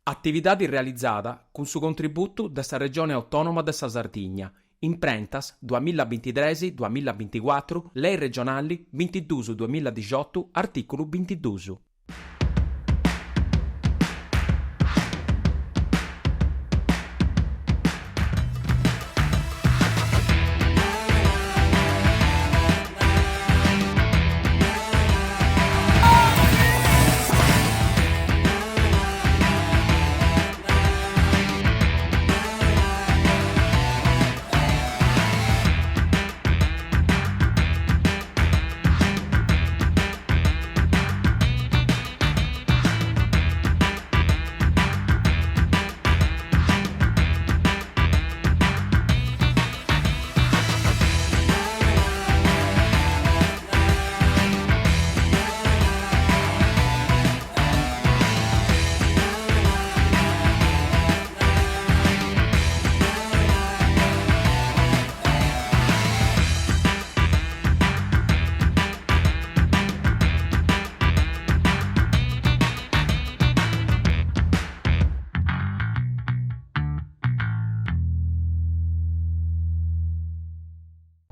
Attività realizzata con su contributo dessa Regione Autonoma dessa Sardigna, imprentas 2023-2024, lei regionali 22-2018, articolo 22.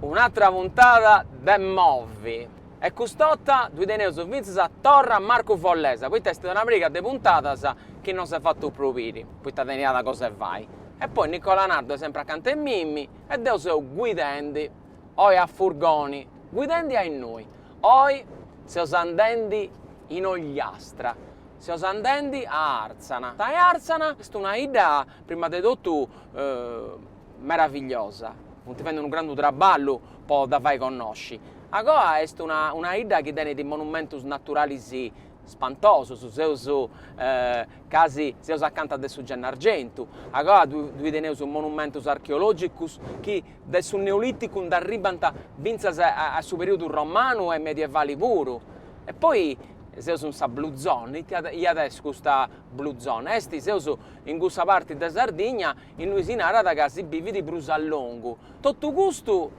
Un'altra puntata de Movi e custotta due teneu su Vinces a Torra Marco Follesa. Poi testa una briga de puntata che non si è fatto propiri, poi sta teniata cosa e vai. E poi Nicola Nardo è sempre accanto a Mimmi e Deo seu guidendi, oi a furgoni, guidendi a noi. Oi se andendi in Ogliastra, se andendi a Arzana. Stai Arzana è una idea, prima di tutto, meravigliosa. Non ti fanno un grande traballo, poi da fai conosci. Agora è una idea che tiene dei monumentos naturali spantoso, su seus casi seus accanto adesso Gennargentu. Agora due teneu su monumentos archeologicus che del sul Neolitico arribanta vinzas a su periodo romano e medievali puro. E poi seus un sa blue zone, e adesso questa blue zone, esti seus in questa parte da Sardegna, in noi si narra da si vivi di Brusallongo. Tutto questo,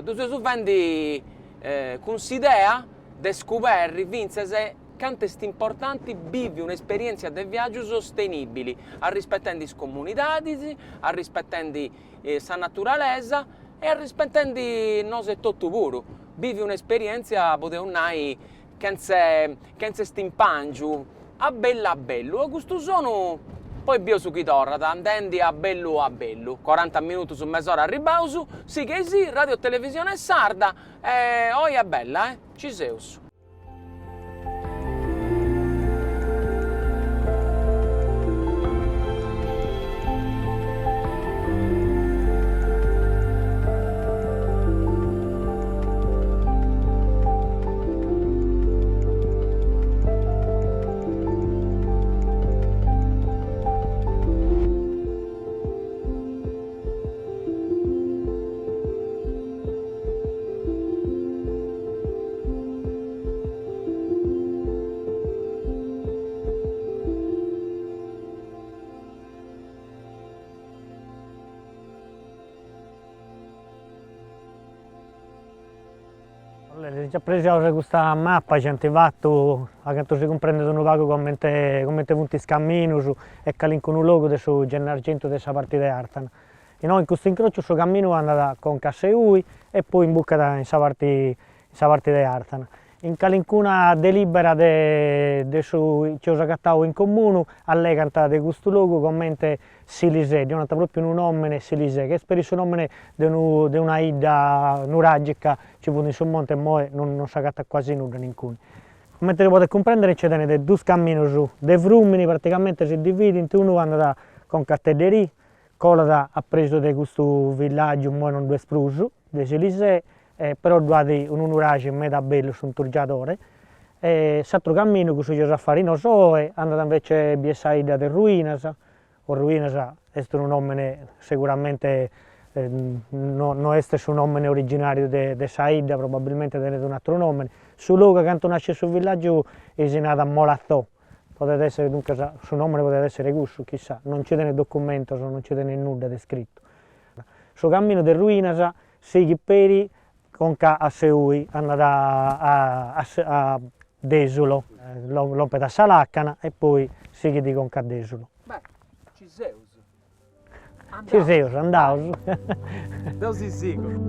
tu seus vendi con s'idea di scoprire, vinzese, quanto è importante vivi un'esperienza di viaggio sostenibile, a rispettando le comunità, a rispettando la naturalezza e a rispettando noi tutto puro. Vivi un'esperienza, poteu nai, che c'è stimpangio a bello, e questo sono poi bio su chi torna, andendi a bello, 40 minuti su mezz'ora a ribausu, sì che sì, radio televisione sarda, oi è bella, ci seus. Ho già preso questa mappa, ci ho fatto, che si comprende un poco come punti scammino e calinco un logo del Gennargentu della parte di Artana. E noi in questo incrocio questo cammino è andato con Casseui e poi in buca in questa parte di Artana. In calincuna delibera che ho scattato in comune allegano di questo logo come Silisè, di proprio un nome Silisè, che è per il nome di una ida nuragica ci può in sul monte e non si scatta quasi nulla nincuno. Come potete comprendere c'è due cammini su, dei frumini praticamente si divide in uno andata con Castelleria, quello ha preso di questo villaggio non due spruso, di Silisè, però due un urage meda bello su un turgiatore. L'altro cammino che si farino è andato invece a Biesaida de Ruinas, o Ruinas è un nome sicuramente non è un nome originario di Saida, probabilmente è un altro nome. Sul luogo che nasce sul villaggio è nato Molattò, potrebbe essere dunque il suo nome potrebbe essere Gussu, chissà, non c'è nel documento, non c'è nulla descritto. Sul cammino de Ruinas si peri con a Seui, andata a Desolo, l'ompeta Salacana e poi si chiede con Desolo. Beh, Ci sei? Ci sei, andavo. Deus sigo.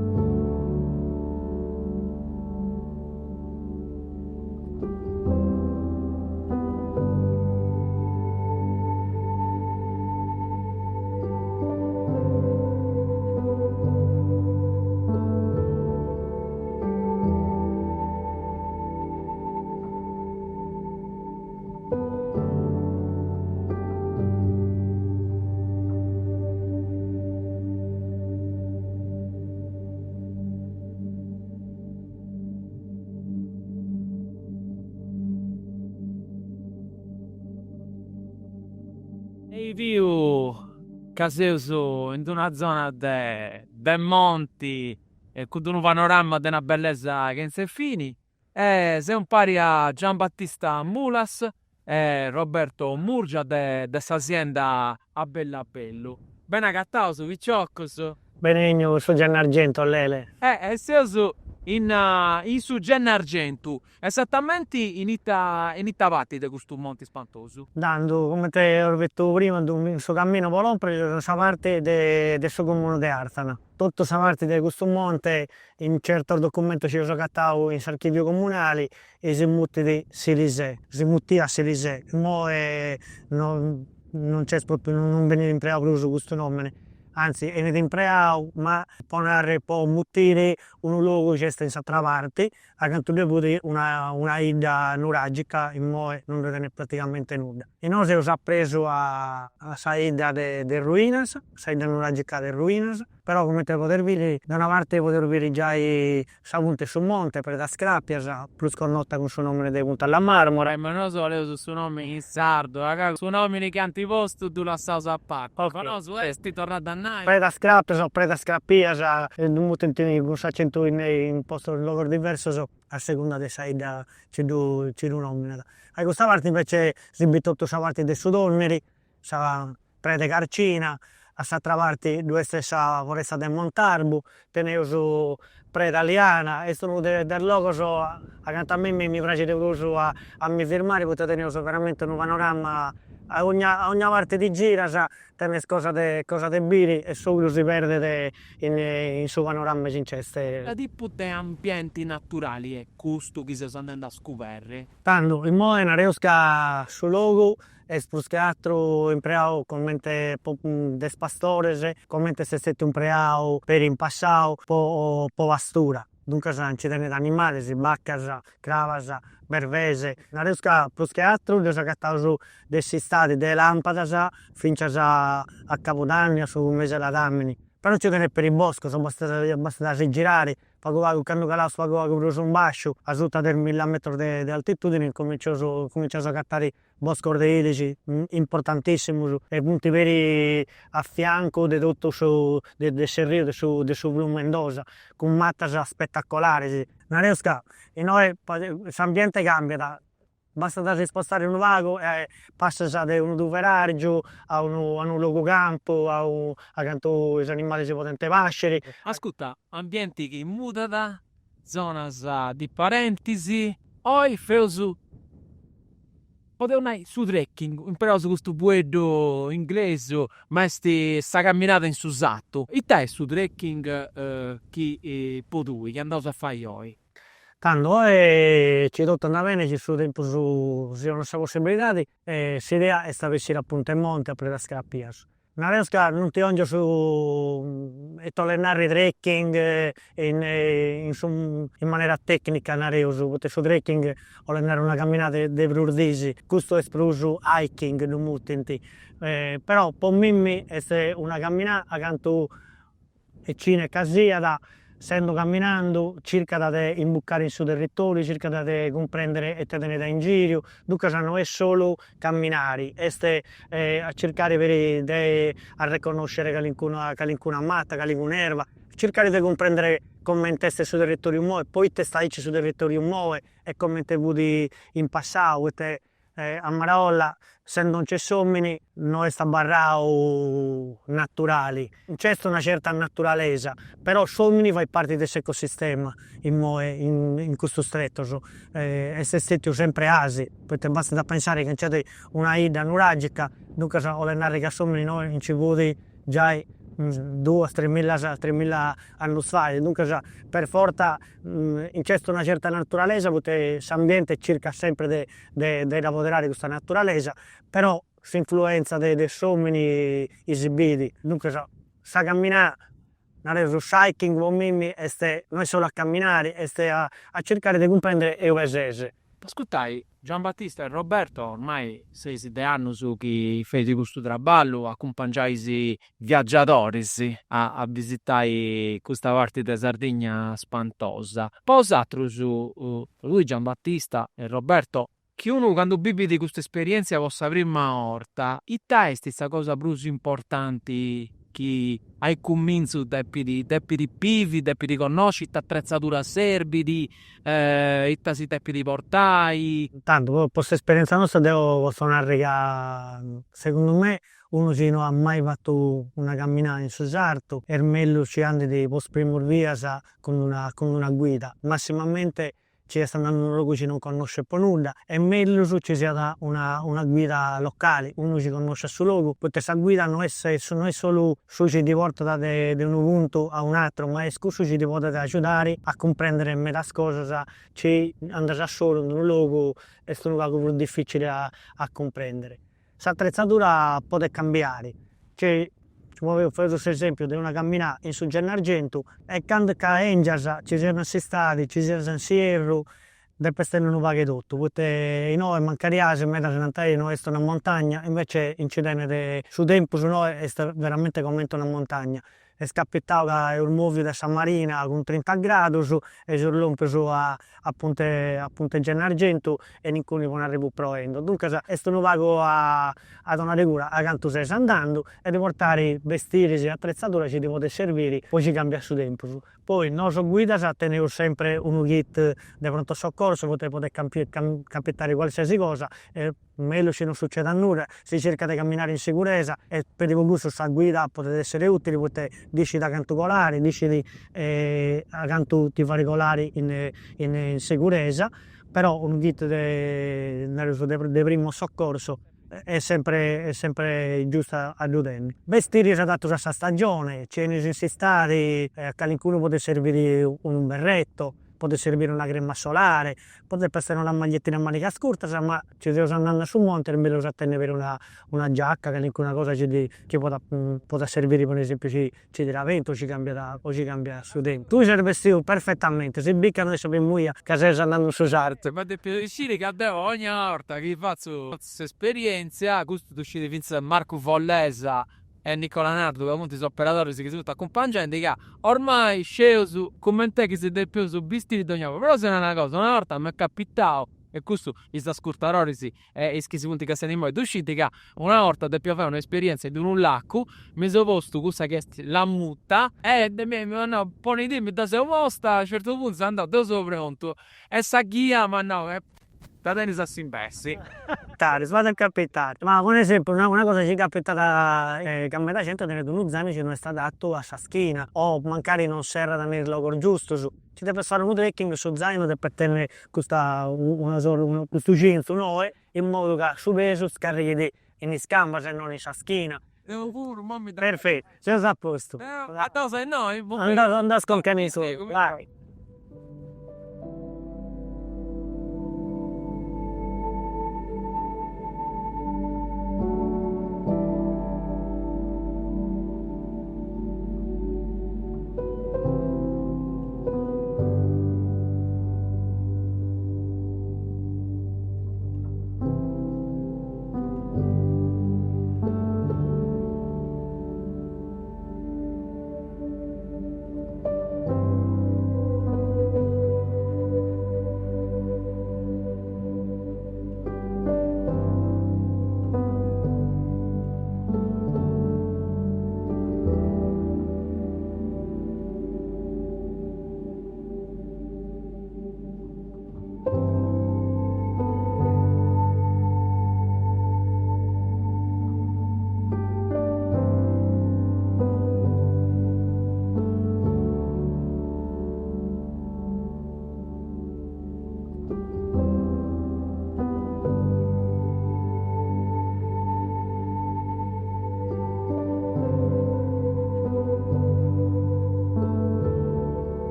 E viu caseuso in una zona de monti e con un panorama di una bellezza che non si fini. E sei un pari a Giambattista Mulas e Roberto Murgia de azienda a Bellapello. Ben agattato su Vicioccos. Benegno, su Gennargento, Lele. E sei in su Gennargentu, esattamente in ita vatti di questo monte spantoso. Dando, come te ho detto prima, in suo cammino volontario, questa parte del suo comune di Artana. Tutta questa parte di questo monte, in certo documento ci sono cattato in archivio comunali e si mutti di Silisè, si mutti a Silisè. Mo non c'è proprio, non viene impiegato più questo nome. Anzi, è impiegato, ma può muttire un luogo che sta in altra parte, accanto a lui una ida nuragica, in modo non tiene praticamente nulla. E noi siamo preso a saida de ruinas, saida nuragica de ruinas, però come te poter vedere, da una parte poter vedere già i savunte sul monte, per la scrappia, plus connota con il suo nome di Punta alla Marmora. Ma non so, leo su nome in sardo, raga, su nome che antiposto tu la sausa a parte. Ok. Ma no, su sti tornato a noi. Per la scrappia, per la scrappia, non un accento in posto in luogo diverso, a seconda di saida c'è due nomine. A questa parte invece si butta questa parte del Sudonneri, prede Carcina, a questa parte due stessa foresta del Montarbo, tenevo su preda Aliana e sono del luogo accanto a me mi piace a mi fermare perché tenevo veramente un panorama a ogni parte di gira, tenere cosa de biri e solo si perde in suo panorama cinceste. La tipo di ambienti naturali è questo che si sta andando a scoprire. Tanto, in Modena riesca sul logo e più altro impiegato come des pastores, come se stette impiegato per in passato po pastura. Dunque non ci tiene animali, si bacca, crava, bervese. Non riesco più che altro, io ho cattato su dei stati, delle lampade, finché a Capodanno, su un mese da damini. Però ci tiene per il bosco, sono abbastanza girare. Pago con canno calasso, pago con un bascio, a sotto del 1000 metri di altitudine, cominciato a cattare bosco ordeilici, importantissimo, e punti veri a fianco di tutto del Serrio, su Blu Mendoza, con matte spettacolari. Non riesco, e noi, l'ambiente cambia, basta spostare un vago e passa da un duveraggio a un luogo campo, accanto agli animali si possono pascere. Ascolta, ambienti che mutano, zone di parentesi, poi feusu. Potevo andare su trekking, imparato su questo buedo inglese, ma sta camminata in susatto. E te su trekking che potui, che andavi a fare io? Tanto ci tutto andava bene, ci sono tempo si hanno queste possibilità, l'idea è stata essere appunto in monte a prendere scappias. Una volta non ti oggi su e tornare trekking in maniera tecnica, perché su trekking o allenare una camminata di Brurdisi, questo è per uso hiking, non mutinti. Però per me è una camminata accanto a Cine Casia, essendo camminando, cerca di imbucare in suo territorio, cerca di comprendere e tenere in giro, dunque non è solo camminare, è a cercare di riconoscere che qualcuno matta, che qualcuno erba, cercare di comprendere come te sul territorio muove, poi te stai sul territorio muove e come te vedi in passato, a Maraolla, se non c'è sommini, noi sta barrao naturali. C'è una certa naturalezza, però sommini fa parte del ecosistema in questo stretto. E se siete sempre asi, perché basta da pensare che c'è una ida nuragica, dunque o le narre che sommini noi in Civudi già 2-3 mila anni fa, dunque già per forza in questa una certa naturalezza, perché l'ambiente cerca sempre di lavorare questa naturalezza, però l'influenza dei sommini esibiti, dunque già sa camminare, non è hiking con Mimmi, non è solo a camminare, è a cercare di comprendere e ovesese. Ascoltai, Giambattista e Roberto ormai sei de anni su chi fece questo traballo, accompagnai viaggiatori a visitare questa parte della Sardegna spantosa. Poi altro su lui Giambattista e Roberto, che uno quando vive di questa esperienza vostra prima volta, i testi questa cosa più importanti che hai convinto di pivi, di conosci, attrezzatura serbidi, si teppi di portai. Tanto, questa esperienza nostra devo suonare che secondo me uno che non ha mai fatto una camminata in Sesarto è meglio ci andi di post via con una guida. Massimamente ci sta andando in un luogo che non conosce più nulla, è meglio se ci sia una guida locale, uno ci conosce il suo luogo, perché questa guida non è solo su ci ti porta da un punto a un altro, ma è su ci ti può aiutare a comprendere meglio le cose, ci andare solo in un luogo è un luogo più difficile a comprendere. L'attrezzatura può cambiare, ho fatto l'esempio di una camminata in su Gennargentu e quando ci siamo stati, ci siamo insieme, del pestene non va che tutto, perché noi mancariamo in mezzo a noi è una montagna, invece incidente su tempo su noi è veramente come una montagna. È capitato che il muovio di San Marina con 30 gradi e si rompe su a Ponte Gennargentu e nessuno non arriva provendo. Dunque è un luogo ad una regura a quanto stai andando e di portare vestiti e attrezzature ci devono servire, poi ci cambia su tempo. Poi il nostro guida tenere sempre un kit di pronto soccorso, poter capitare qualsiasi cosa. Meglio se non succede nulla, si cerca di camminare in sicurezza e per il gusto questa guida può essere utile perché dici da canto colare, dici di canto ti fa regolare in sicurezza, però un kit di primo soccorso è sempre giusto aiutare. Vestiti adatto a questa stagione, c'è necessità a qualcuno può servire un berretto, può servire una crema solare, potrebbe essere una magliettina a manica corta, ma ci devo andare sul monte e meglio tenere una giacca, che una cosa che può servire, per esempio, ci tira vento, ci cambia su dentro. Tu sei vestito perfettamente, si biccano adesso per muia, che sei andando su sarto. Ma devo dire che devo ogni volta che faccio questa esperienza, questo uscite Vince Marco Vollesa e Nicola Nardo, che appunto sono operatori che sono accompagnati, che ormai sceso su come te che siete più su vestiti di ogni volta. Però se è una cosa, una volta mi è capitato, e questo gli sta scurtarori e schisi punti che siamo in voi, usciti che una volta devo fare un'esperienza di un lacco, mi sono posto questa che è la mutta e mi hanno poni di mi da se posta, a un certo punto sono andato da sopra pronto e sa guia, ma no, da tenis a Simbessi. Vado a capitare, ma per esempio una cosa ci è capitata che a metà centro delle due zaini ci non è stato dato a schiena o magari non si era nel luogo giusto, ci deve fare un trekking su zaino per tenere questo cinto noi in modo che su peso scarichi in scamba se non in schiena. Perfetto, sei a posto. A te sei noi? Andate con camiso, vai.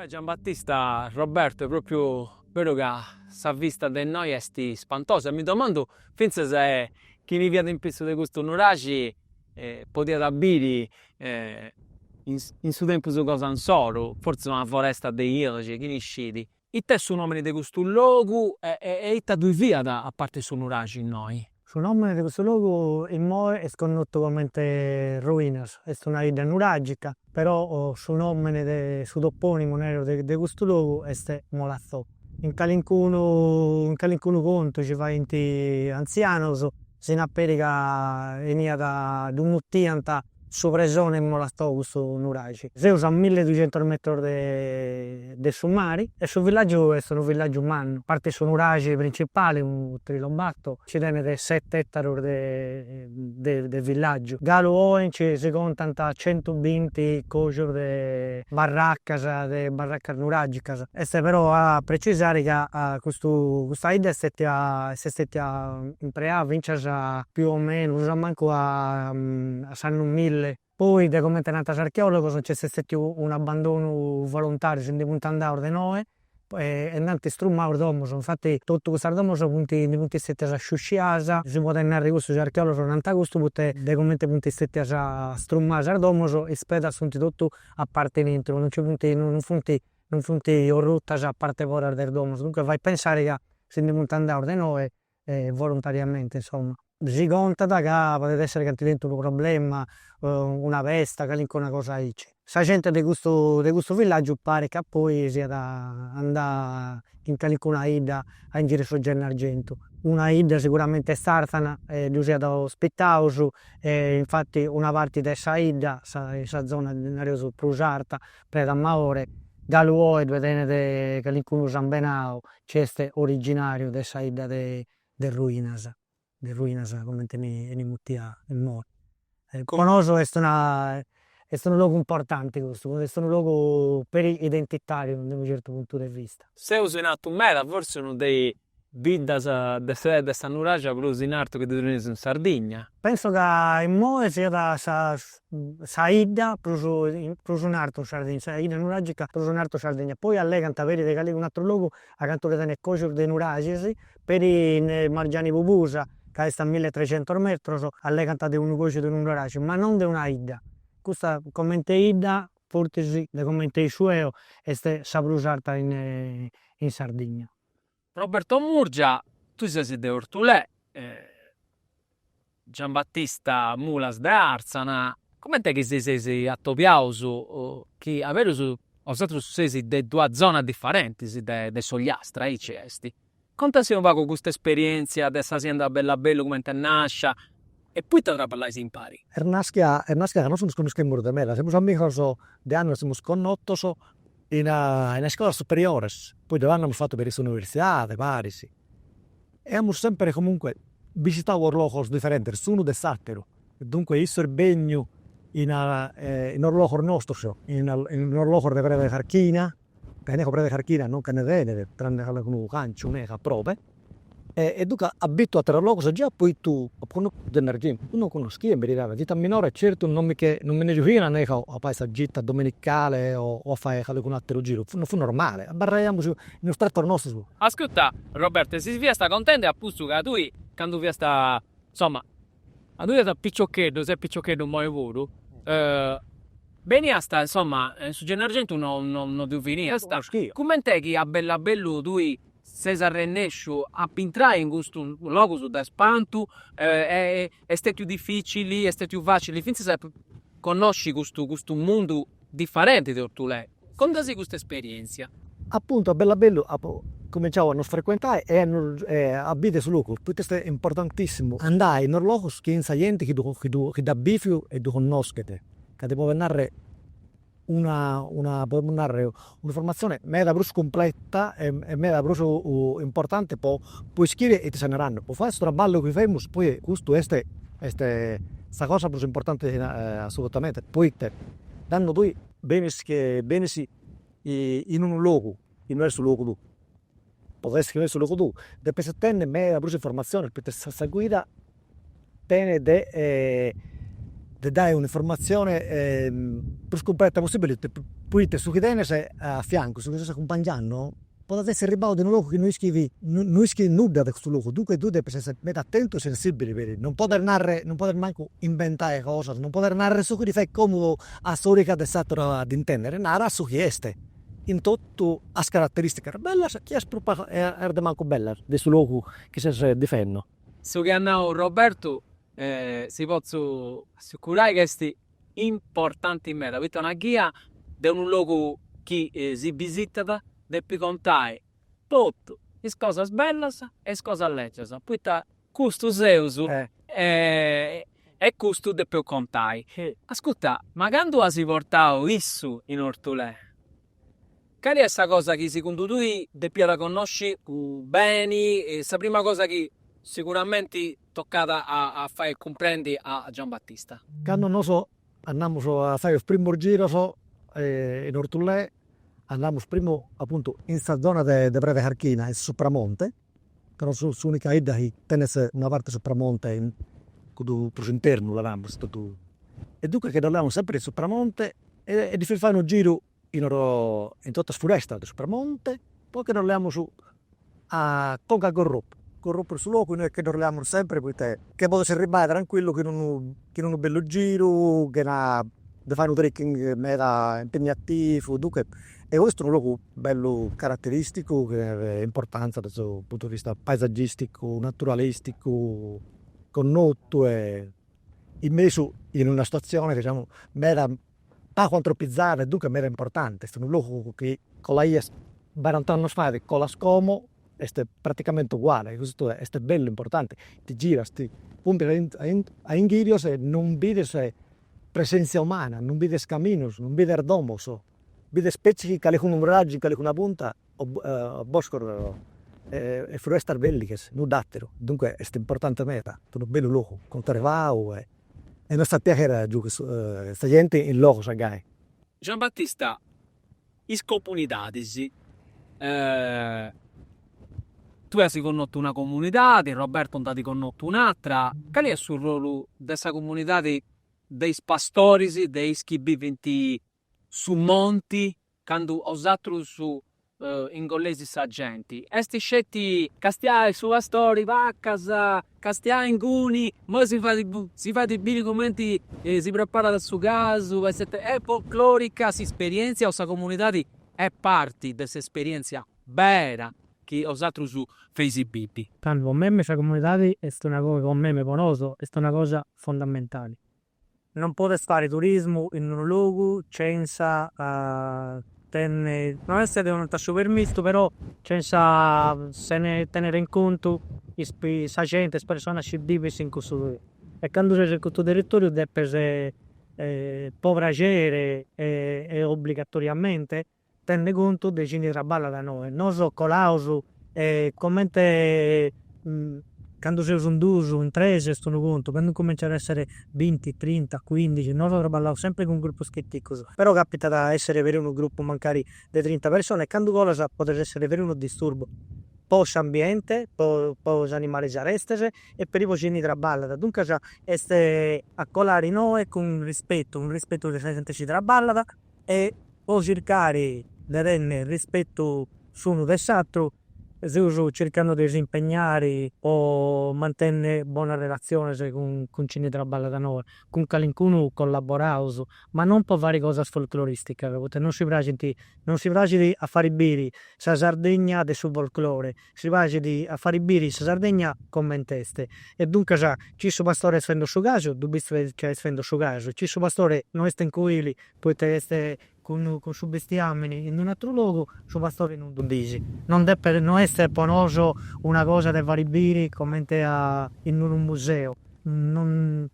Beh, Giambattista, Roberto, è proprio vero che sa vista di noi è spantosa. Mi domando, finché se chi mi vede in pezzo di questo nuraci poteva abire in suo tempo su cosa solo, forse una foresta di illoci, chi ne scidi. E te su nome di questo luogo e te due via a parte su nuraci in noi. Su nome di questo luogo in Moe è conosciuto come Ruinas, è una ida nuragica, però su nome su toponimo di questo luogo è Molazzò. In calincuno conto ci fa inti anzianos, si apperica venia da un uttianta sovragione in Molazzò questo nuraci. Si usa 1200 metri di summari e sul villaggio è un villaggio umano. A parte su nuraci principale, un trilombatto, ci tiene 7 ettari di villaggio. Galo oggi si contano 120 cose di baracca nuragica. E se però a precisare che questa idea è stata impreata, vincere più o meno, non manco a sanno 1000. Poi, come è nato l'archeologo, c'è stato un abbandono volontario, si è andare da noi e andate strumare domo. Infatti, tutto questo domo sono punti stati a sciusciasa, si può andare questo archeologo, non ha questo, come punti stati a strumare domo e speda sono tutto appartenenti, non c'è non funti o rotta a parte ora del domo. Dunque, vai a pensare che si è andare da noi volontariamente, insomma. Si conta che potrebbe essere che diventa un problema, una pesta, una cosa così. La gente di questo villaggio pare che poi sia da andare in una ida a in giro su Gennargentu. Una ida sicuramente sartana, sia da ospitausu, infatti una parte di questa ida, questa zona di Prusarta, per da Maore, Galuoe, vedete che l'incuno Zambenao, c'è originario di questa ida di Ruinas. De ruinas come ne muttia il mare. Conosco è un luogo importante questo, è un luogo per identitario da un certo punto di vista. Se usi in atto meta, forse uno dei vidas de sede San Nuragia plus in alto che devono in Sardegna. Penso che in Moe sia da Saida plus un altro Sardegna, Saida Nuragica plus un altro Sardegna. Poi allegano avere di un altro luogo a canto di cose di Nuragisi per i Margiani Bubusa, che sta a 1300 metri, allegano di un coce di un Nuraci, ma non di una Ida. Questa commenta Ida, forse sì, da commenta i suoi, e sa brusata in Sardegna. Roberto Murgia, tu sei di Ortulè, Giambattista Mulas de Arzana, come te che sei a Tobiauso, che avere su altri sei di due zone differenti, de Sogliastra, i cesti. Contassi un po' con questa esperienza dessa azienda bella bello come te nasce e poi te la parlai si impari. Ernasca non sono conosciuto da me, siamo amigos de anni, siamo conosciuti in scuola superiore, poi 2 anni abbiamo fatto per l'università, Parisi. E abbiamo sempre comunque visitato orlogos differenti, uno dell'altro. Dunque io sorbegno in orlogo nostro, in orlogo di Prede Carchina, che ne Prede Carchina non che ne vede, tranne che con un cancio, ne che prove. E dunque abito a orlogos già poi tu, non conosci in verità, gita minore certo non me ne giochina né a paese gita domenicale o a fare un altro giro, non fu normale, barriamo in stretto nostro. Ascolta, Roberto, se vi sta contento a Puzzu che tu, quando vi sta, insomma, a tu da piccioccheddo, se piccioccheddo mai volo, bene a sta, insomma, su Gennargentu non devo finire, come te che a bella bello tu Cesar Rennescio a entrare in questo luogo da spanto è stato più difficile, è stato più facile, finché se conosci questo mondo differente di Ortulè. Come sei questa esperienza? Appunto a Bellabello cominciavo a non frequentare e a abitare sul luogo, questo è importantissimo, andare in luoghi che in gente che da bifio e che conoscete, che ti può venire un'informazione mega brus completa e mega brus importante puoi scrivere e ti saneranno. Puoi fare questo lavoro che fai, poi questo è questa cosa più importante assolutamente. Poi danno due bene in un luogo, in un luogo tu. Potresti scrivere sul luogo tu. Dopo se tenne mega brus informazione, perché questa guida tiene di dare un'informazione più completa possibile, poi su chi tiene a fianco, su chi sta accompagnando, potete essere ribato in un luogo che non scrivi nulla di questo luogo, dunque tu devi essere attento e sensibile per non poter manco inventare cose, non poter narrare su cui fai comodo a storica del stato ad intendere, narra su chi è. In tutto le caratteristiche belle, chi è manco bella di questo luogo che si difende. Su che hanno Roberto si può assicurare che è importante in me, avete una guida di un luogo che si visita, deve contare tutto, le cose belle e le cose leggere. Poi questo seuso e questo deve contare. Ascolta, ma quando si portato isso in Ortolè? Qual è questa cosa che secondo tu devi la conosci bene? E la prima cosa che sicuramente toccata a fare comprendere a Giambattista. Quando noi andiamo a fare il primo giro in Ortolè, andiamo prima appunto in questa zona di Breve Carchina, in Sopramonte, che è l'unica idea che tiene una parte Sopramonte con il interno, e dunque che andiamo sempre in Sopramonte e di fare un giro in tutta la foresta di Sopramonte, poi che andiamo su a Conca Corruppo sul luogo, noi che dormiamo sempre, che posso arrivare tranquillo, che non è un bello giro, che da fare un trekking meta impegnativo, dunque, e questo è un luogo bello caratteristico, che ha importanza dal punto di vista paesaggistico, naturalistico, connotto e immesso in una situazione, diciamo, meta poco antropizzata, dunque meta importante. È un luogo che con la IES 40 anni fa, con la Scomo, è praticamente uguale, questo è bello importante. Ti gira, ti punti a ingirios e non vedi presenza umana, non vedi caminos, non vedi domos, vedi specie che hanno un raggio, che hanno una punta, o bosco e foreste belliche, non dattero. Dunque è importante meta, è un bello luogo, con Tervao e non sta piacere giù questa gente in luogo, sai. Giambattista, is comunidades, tu hai conosciuto una comunità, Roberto ha conosciuto un'altra. Qual è il suo ruolo dessa comunità dei pastori, dei che vivono su monti, quando os altri su ingollesi sa gente? Esti scetti castiare su pastori, vaccas, castiare in guni, ma si fa di bini commenti, si prepara dal suo caso, è folclorica, si esperienza, o sa comunità è parte di questa esperienza vera che os altri su Facebook. Tanto per me questa comunità è una cosa, con me conosco, è una cosa fondamentale. Non puoi fare turismo in un luogo senza tenere, non è stato un super misto, però senza tenere in conto la gente, le persone che vivono in questo territorio. E quando sei in questo territorio devi piacere e obbligatoriamente tenere conto dei cini traballa da noi. Noi siamo colausi come quando sei un duso, un 3 stanno conto, quando cominciano ad essere 20, 30, 15, noi traballiamo sempre con un gruppo schettico. Però capita da essere per un gruppo magari di 30 persone e quando cosa potrebbe essere per uno disturbo. Poi ambiente, poi animali arrestese e per i vicini traballata. Dunque è accolare noi con un rispetto che la gente ci traballata e poi cercare di rendere rispetto su uno dell'altro, cercando di impegnare o mantenere buona relazione con chi ne lavora da noi, con qualcuno collaborare, ma non per fare cose folcloristiche, non si piace a fare i biri, la Sardegna del suo folklore, si piace a fare i biri, la Sardegna come teste, e dunque ci sono pastori che fanno suo caso, tu che fanno suo caso, ci sono pastori non stanno qui, poi essere con su bestiamini in un altro luogo, su pastori non dici. Non essere ponoso una cosa da fare biri come in un museo. Non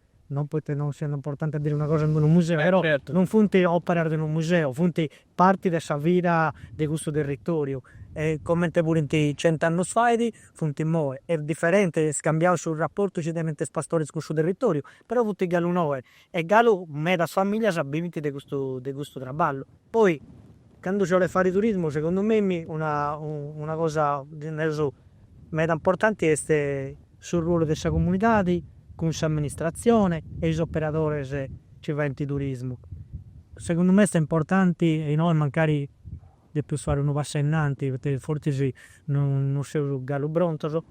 sia importante dire una cosa in un museo, però certo. Non funti operare in un museo, funti parti della vita di questo territorio. E come pure in 100 anni fa, funti mo è differente, scambiamo sul rapporto ci deve pastori con questo territorio, però funti galo noi e galo meta famiglia sapevano di questo lavoro. Poi quando si vuole fare turismo, secondo me una cosa meta importante è sul ruolo della comunità con l'amministrazione e gli operatori che vanno in turismo. Secondo me è importante e noi magari di più fare un passo innanti, perché forse non c'è un gallo brontoso,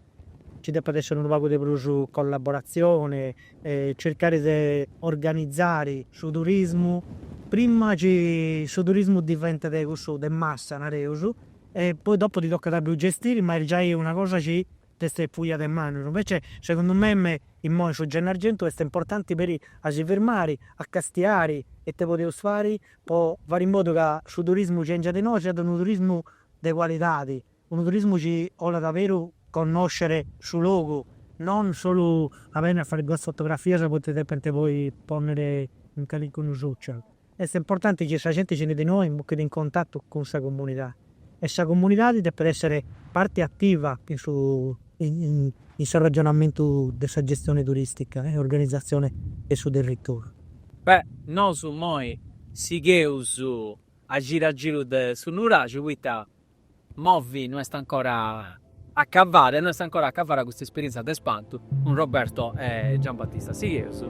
ci deve essere un luogo di più collaborazione, cercare di organizzare il turismo, prima che il turismo diventa di massa, e poi dopo ti tocca da più gestire, ma è già una cosa che ti stai pugliando in mano. Invece secondo me in modo su Gennargentu è importante per a si fermare, a castiare e te potevo fare, poi fare in modo che il turismo sia di noi, sia un turismo di qualità, un turismo che vuole davvero conoscere sul luogo, non solo avere a fare due fotografie se potete poi porre in carico un social. È importante che la gente di noi sia in contatto con questa comunità. E questa comunità deve essere parte attiva in ragionamento della gestione turistica e organizzazione e sul territorio. Beh, noi su noi sigheus a giro su Nuraggio, quindi movi non sta ancora a cavare, questa esperienza di spanto con Roberto e Giambattista Sigheus.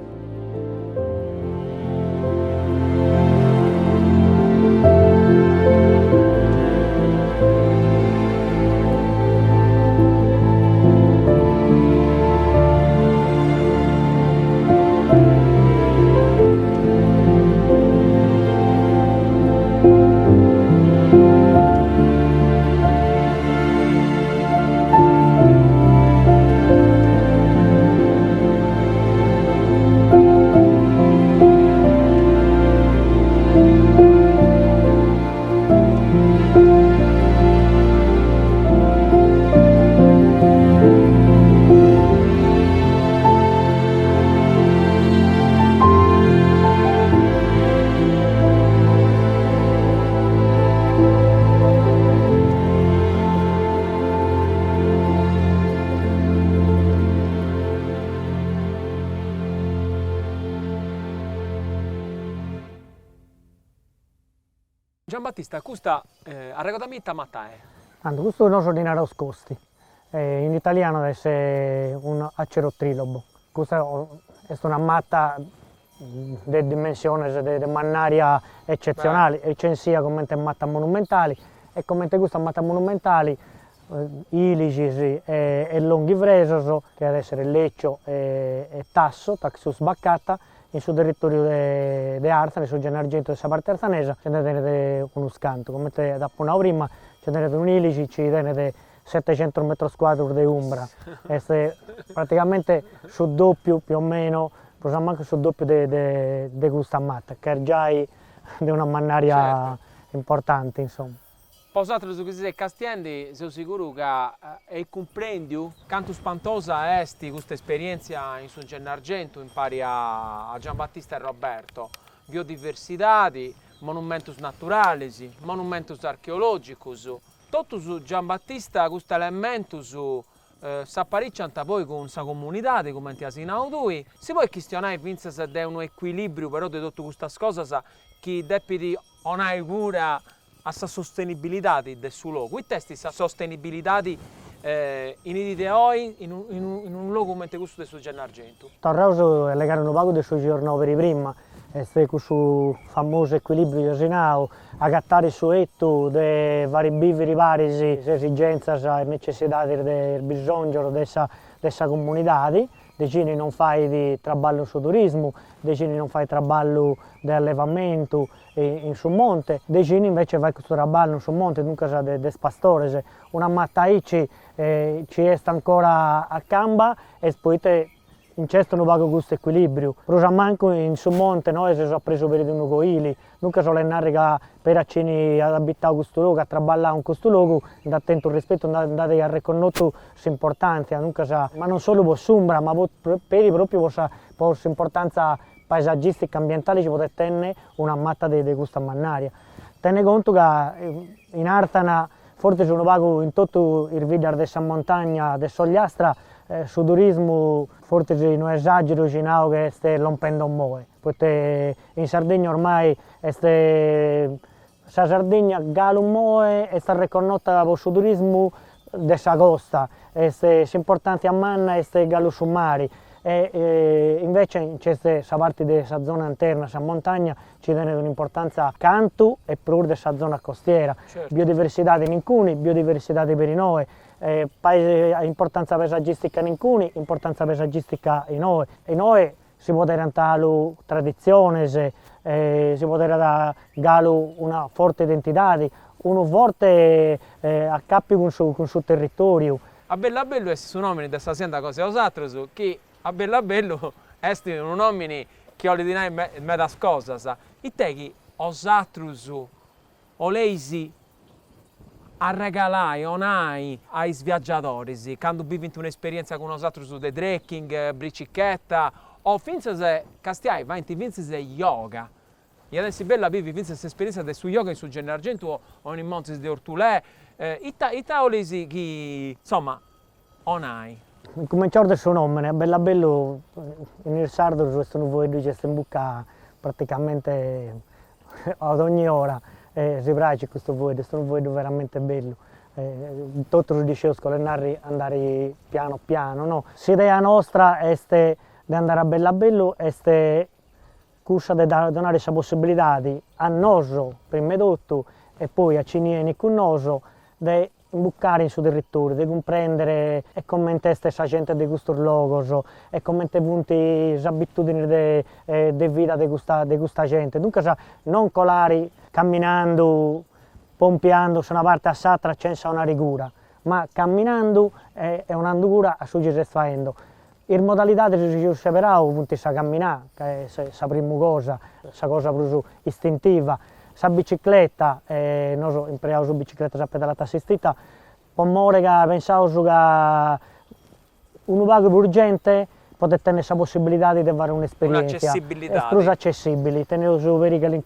Giambattista, questa arregodamento matta è? Tanto, questo non sono di nascosti. In italiano è un acerotrilobo. Questa è una matta di dimensione di mannaria eccezionale, e c'è sia come matta monumentali, e come questa matta monumentali ilici e lunghi vresos, che ad essere Leccio e Tasso, Taxus Baccata, in sul territorio di Arzane, sul Gennargentu della parte arzanese, c'è uno scanto, come da una prima, c'è un ilici, c'è 700 metri quadri di umbra, è praticamente sul doppio più o meno, possiamo anche sul doppio di questa matta, che è già di una mannaria importante, insomma. Posatelo su questi castiendi, sono sicuro che è comprendiu quanto spantosa è questa esperienza in Sul Gennargentu, impari a Giambattista e Roberto. Biodiversità, monumentus naturales, monumentus archeologicus. Tutto su Giambattista questo elemento s'apparecchia poi con questa comunità, come ti asinau tu. Si può questionare se è un equilibrio però di tutte queste cose che deve onare cura a sostenibilità del suo luogo. Qui testi la sostenibilità in idee in un luogo come questo del Gennargentu. Torrauso è legato un poco del suo giorno per prima, è questo famoso equilibrio asinao, a gattare su etto dei vari biveri vari, esigenze e necessità del bisogno della comunità. Decine non fai di traballo sul turismo, decine non fai traballo di allevamento in sul monte, decine invece fai questo traballo sul monte, dunque di pastore. Una matta ci è ancora a gamba e poi in questo non va questo equilibrio. Però manco in sul monte noi si sono preso per un coili, dunque sono le che per accini ad abitare questo luogo, a traballare in questo luogo, da attento rispetto, andate a riconoscere l'importanza, ma non solo per l'ombra, ma per proprio per l'importanza paesaggistica e ambientale ci potete tenere una matta di questa mannaria. Tenete conto che in Arzana, forse sono vago in tutto il video della montagna del Sogliastra, sul turismo forse non esagero che sta rompendo un po', perché in Sardegna ormai la Sardegna gala un po' e sta riconosciuta per il suo turismo della costa, l'importanza a manna è galo su mare, invece in questa parte della zona interna, questa montagna, ci tiene un'importanza canto e pure della zona costiera. Certo. Biodiversità di Nincuni, biodiversità di Perinoi, importanza paesaggistica in Nincuni, importanza paesaggistica in noi. E noi si può diventare la tradizione, si può dare una forte identità, uno forte accappi con il suo territorio. A Bellabello è su nomini dessa azienda cose osatros che a Bellabello è un nomini che ho di medas cosas. I te che osatros o leisi a regalare onai ai viaggiatori quando vivi un'esperienza con osatros di trekking, bricicchetta o finze se castiai vai in vinze se yoga. E adesso bella vivi vinze questa esperienza del su yoga in su Gennargentu o in Montes di Ortulè. I taolesi che insomma onai. Cominciare dal suo nome, a Bellabello in sardo questo nuovo che si imbucca praticamente ad ogni ora. Si piace questo voido veramente bello. Tutto lo dicevo scolenare andare piano piano, no? L'idea nostra è di andare a Bellabello e cuscia di dare questa possibilità a noi, prima di tutto, e poi a Cinieni con noi, di imbuccare in suo territorio, di comprendere e come questa gente di questo luogo, e come punti le abitudini di vita di questa gente. Dunque, non colare camminando, pompiando su una parte a l'altra senza una rigura, ma camminando e andando cura a su che si sta facendo. In modalità di riuscire a camminare, che è la prima cosa, la cosa più istintiva. La bicicletta, noi impariamo su bicicletta pedalata assistita, pomore che pensavo che un luogo più urgente potete tenere la possibilità di fare un'esperienza. Un'accessibilità. È più accessibile, tenere su veri che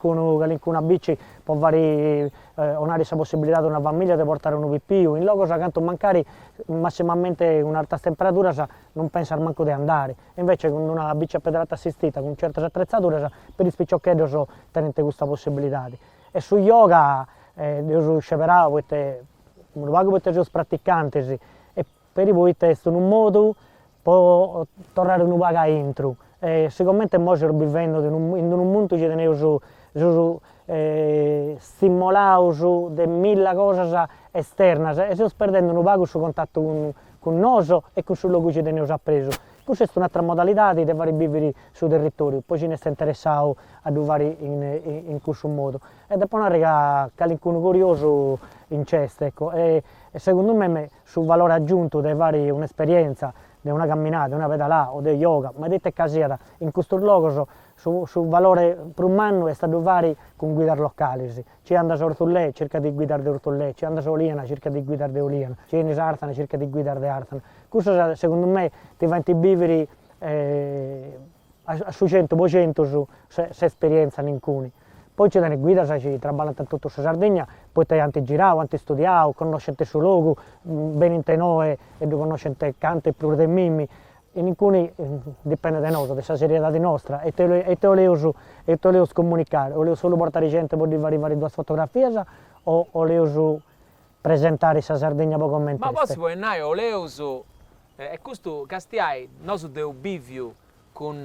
una bici può avere la possibilità di una famiglia di portare un pipì, in luogo che magari massimamente un'alta temperatura non pensa manco di andare. Invece con una bici pedalata assistita, con certe attrezzature, per i spicciocchetti tenete questa possibilità. E su yoga, io sceperavo, un luogo per i praticanti, e per voi è un modo può tornare un luogo dentro. Sicuramente noi stiamo vivendo in un mondo che tenevo stimolato da mille cose esterne e stiamo perdendo un luogo su contatto con noi e con il luogo che tenevo appreso. Questa è un'altra modalità di fare vivere sul territorio, poi ci ne sta interessato a fare in questo modo. E poi arriva qualcuno curioso in cesto, ecco. E secondo me sul valore aggiunto di fare un'esperienza, di una camminata, di una pedalata o di yoga, ma dette casera in questo luogo sul valore per umano è stato fare con guida locali. Ci anda a Ortolè, cerca di guidare di Ortolè, ci anda a Oliana, cerca di guidare di Oliana, ci viene a Artana, cerca di guidare di Artana. Questo secondo me ti fa vivere a su 100% su esperienza in cui. Poi c'è delle guide che ci lavorano in tutta la Sardegna, poi ti hanno girato, hanno studiato, conoscete il suo luogo, bene in te noi e conoscete canti più dei mimmi. In alcuni dipende da noi, dalla serietà nostra, e te lo volevo comunicare, volevo solo portare gente per fare due fotografie o volevo presentare la Sardegna poco mente. Ma poi si può andare, volevo, e questo castiai, noi devo bivio con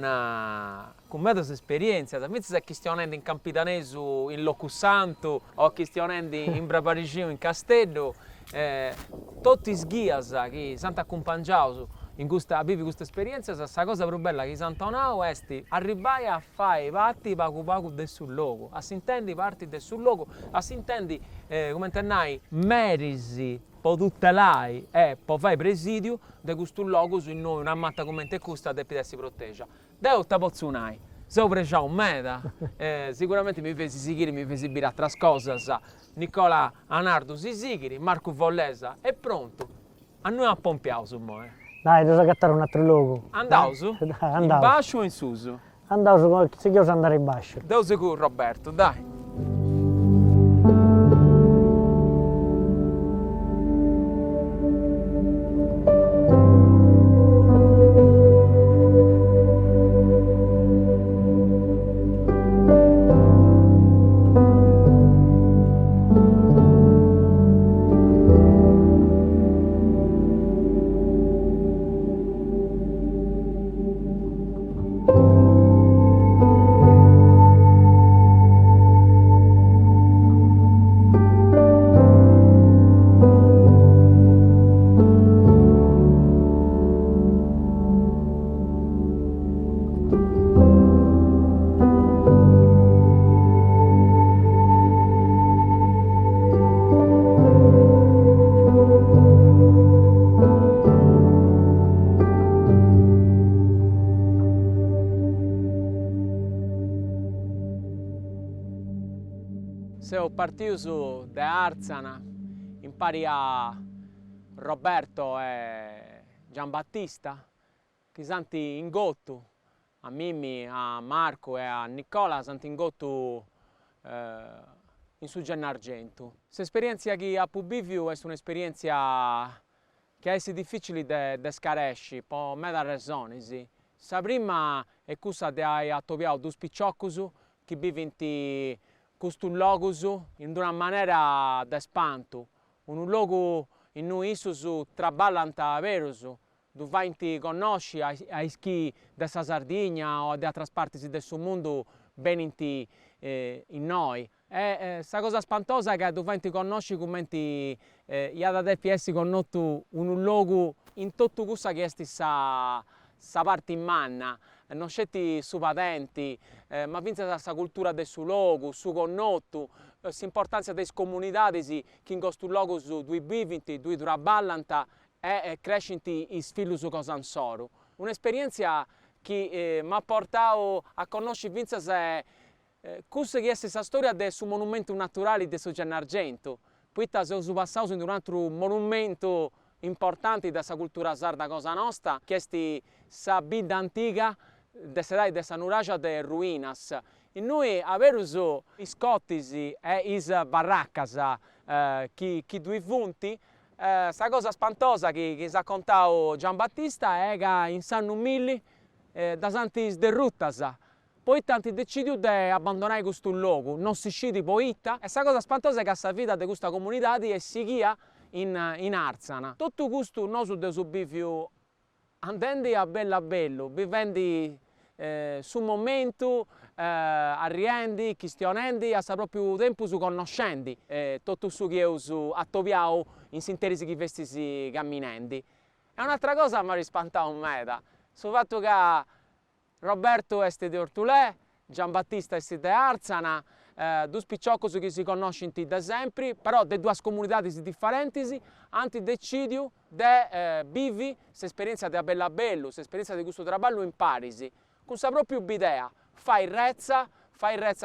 medos esperienze, invece se chi stiamo andando in Campitanesu, in Locussanto o chi stiamo andando in Braparigino, in Castello, tutti i sghias che sono accompagnati a vivere questa esperienza, la cosa più bella che Sant'Onao è arrivare a fare parti pacu del sul luogo, a si intendi parti del sul luogo, a si intendi come tenai merisi po' tutte lei e poi fare presidio di questo luogo su noi una matta come te questa da si protegge. Devo te pozzunai, sopra c'è un meta, sicuramente mi fai sicuri, mi fai sibire altre cose, Nicola Anardo Sisigiri, Marco Vollesa è pronto, a noi a pompiamo su me. Dai, devo scattare un altro luogo. Andavo su? Andavo. In basso o in su? Andavo su, se io andare in basso. Devo sicuro Roberto, dai. Seu partiuso de Arzana, impari a Roberto e Giambattista, che santi in gottu, a Mimmi, a Marco e a Nicola, santi in gottu in su Gennargentu. L'esperienza che a Pubiviu è un'esperienza che è difficile de scaresci, po' me da ragione, sì. Sa prima è cosa di attoviare due spicciocusu che vivono in questo luogo in una maniera de spanto, un luogo in cui issus traballano verosu, dove ti conosci ai chi della Sardegna o di altre parti del suo mondo vengono in noi. È questa cosa spantosa che dove ti conosci come ti da DPS conosco un luogo in tutto questo che è sa parte in manna, non scetti su patenti, ma vince questa cultura del suo luogo, su connotto, l'importanza delle comunità che in questo luogo due vivono, due traballano e crescono i figli su Cosansoro. Un'esperienza che mi ha portato a conoscere vince questa che è questa storia del suo monumento naturale del Gennargentu. Poi siamo passati in un altro monumento importante della cultura sarda cosa nostra, che è la bida antica della nuragia delle ruinas. E noi abbiamo i scottis e i barraccas che due punti. Questa cosa spantosa che si ha raccontato Giambattista è che in San Numilli da santi derruttas. Poi tanti decidono di abbandonare questo luogo, non si scende poi. E questa cosa spantosa è che la vita di questa comunità è seguita in Arzana. Tutto questo noi abbiamo andando a bello, vivendo sul momento, arriendo, questionando, a proprio tempo conoscendo tutto ciò che abbiamo in sintesi che vestisi camminando. E un'altra cosa mi ha rispantato un meta, sul fatto che Roberto è di Ortulè, Giambattista è di Arzana, due spicciocchi che si conoscono da sempre, però di due comunità differenti, hanno deciso di vivere questa esperienza di bello, questa esperienza di questo lavoro in Parisi, con questa propria idea, fai rezza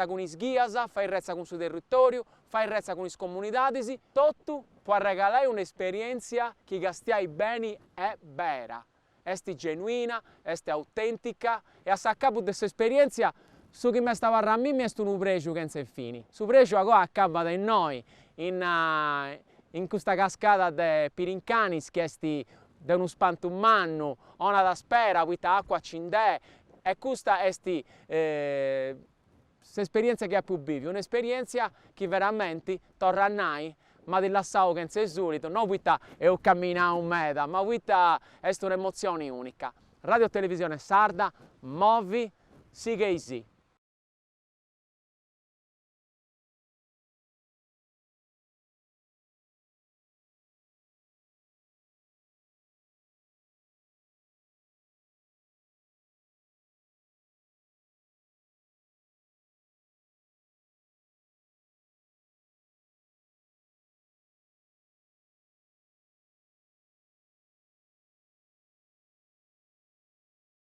con i sghias, fai rezza con il suo territorio, fai rezza con le comunità, tutto può regalare un'esperienza che gastai bene è vera. È genuina, è autentica e a capo di questa esperienza su che mi stava a me è un pregio che non si fini. Su pregio accade in noi, in questa cascata di Pirincanis che è uno spanto umano, una da spera, questa acqua cindè e questa è l'esperienza che ha più vivi, un'esperienza che veramente torna a noi. Ma della sao che non è solito, non questa è un cammino un meta, ma questa è un'emozione unica. Radio Televisione Sarda, movi, siga easy.